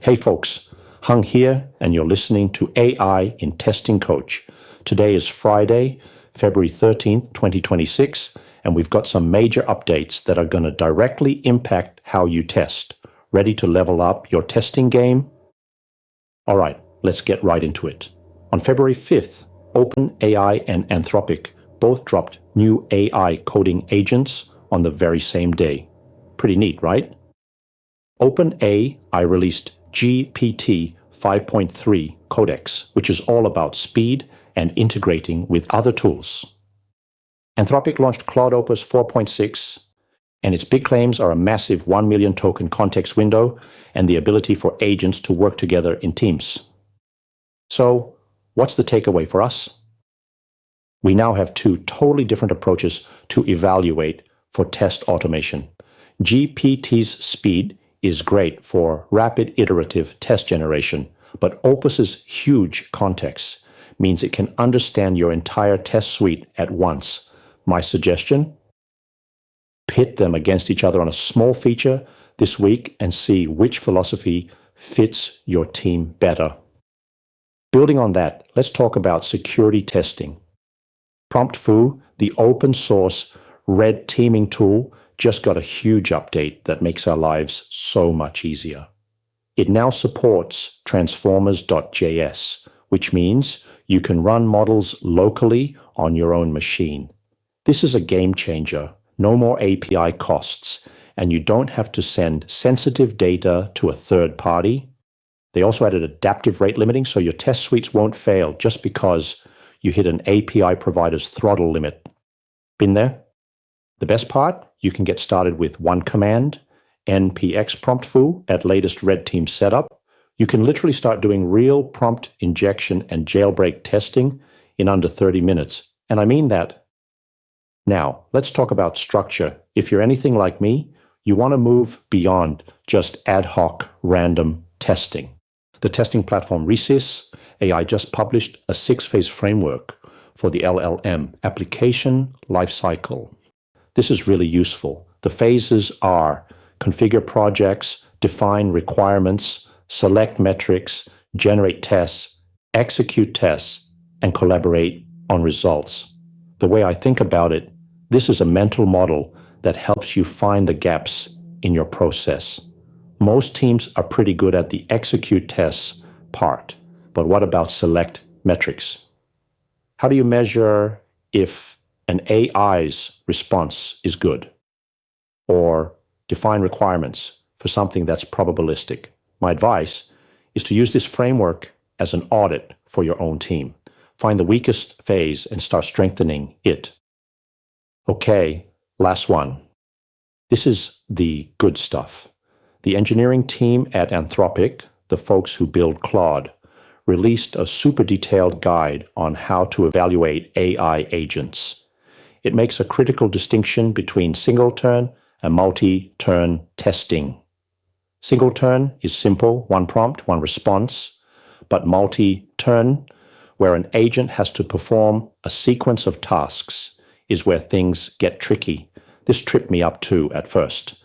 Hey folks, Hung here, and you're listening to AI in Testing Coach. Today is Friday, February 13th, 2026, and we've got some major updates that are going to directly impact how you test. Ready to level up your testing game? All right, let's get right into it. On February 5th, OpenAI and Anthropic both dropped new AI coding agents on the very same day. Pretty neat, right? OpenAI released GPT-5.3-Codex, which is all about speed and integrating with other tools. Anthropic launched Claude Opus 4.6, and its big claims are a massive 1 million token context window and the ability for agents to work together in teams. So, what's the takeaway for us? We now have two totally different approaches to evaluate for test automation. GPT's speed is great for rapid iterative test generation, but Opus's huge context means it can understand your entire test suite at once. My suggestion? Pit them against each other on a small feature this week and see which philosophy fits your team better. Building on that, let's talk about security testing. Promptfoo, the open source red teaming tool, just got a huge update that makes our lives so much easier. It now supports transformers.js, which means you can run models locally on your own machine. This is a game changer. No more API costs, and you don't have to send sensitive data to a third party. They also added adaptive rate limiting, so your test suites won't fail just because you hit an API provider's throttle limit. Been there? The best part? You can get started with one command, npx promptfoo at latest red team setup. You can literally start doing real prompt injection and jailbreak testing in under 30 minutes. And I mean that. Now, let's talk about structure. If you're anything like me, you want to move beyond just ad hoc random testing. The testing platform Resys AI just published a 6-phase framework for the LLM application lifecycle. This is really useful. The phases are configure projects, define requirements, select metrics, generate tests, execute tests, and collaborate on results. The way I think about it, this is a mental model that helps you find the gaps in your process. Most teams are pretty good at the execute tests part, but what about select metrics? How do you measure if an AI's response is good? Or define requirements for something that's probabilistic? My advice is to use this framework as an audit for your own team. Find the weakest phase and start strengthening it. Okay, last one. This is the good stuff. The engineering team at Anthropic, the folks who build Claude, released a super detailed guide on how to evaluate AI agents. It makes a critical distinction between single-turn and multi-turn testing. Single-turn is simple, one prompt, one response, but multi-turn, where an agent has to perform a sequence of tasks, is where things get tricky. This tripped me up too at first.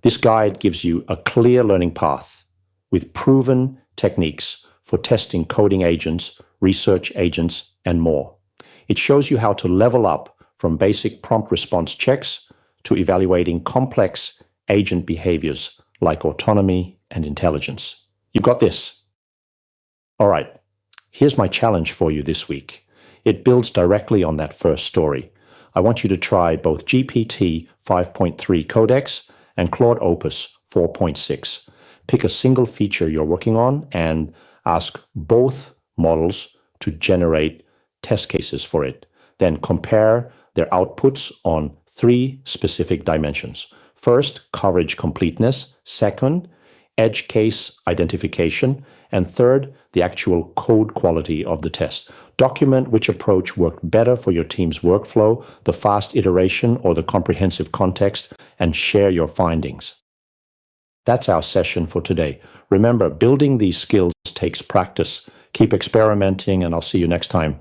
This guide gives you a clear learning path with proven techniques for testing coding agents, research agents, and more. It shows you how to level up from basic prompt response checks to evaluating complex agent behaviors like autonomy and intelligence. You've got this. All right, here's my challenge for you this week. It builds directly on that first story. I want you to try both GPT 5.3 Codex and Claude Opus 4.6. Pick a single feature you're working on and ask both models to generate test cases for it. Then compare their outputs on 3 specific dimensions. First, coverage completeness. Second, edge case identification. And third, the actual code quality of the test. Document which approach worked better for your team's workflow, the fast iteration or the comprehensive context, and share your findings. That's our session for today. Remember, building these skills takes practice. Keep experimenting, and I'll see you next time.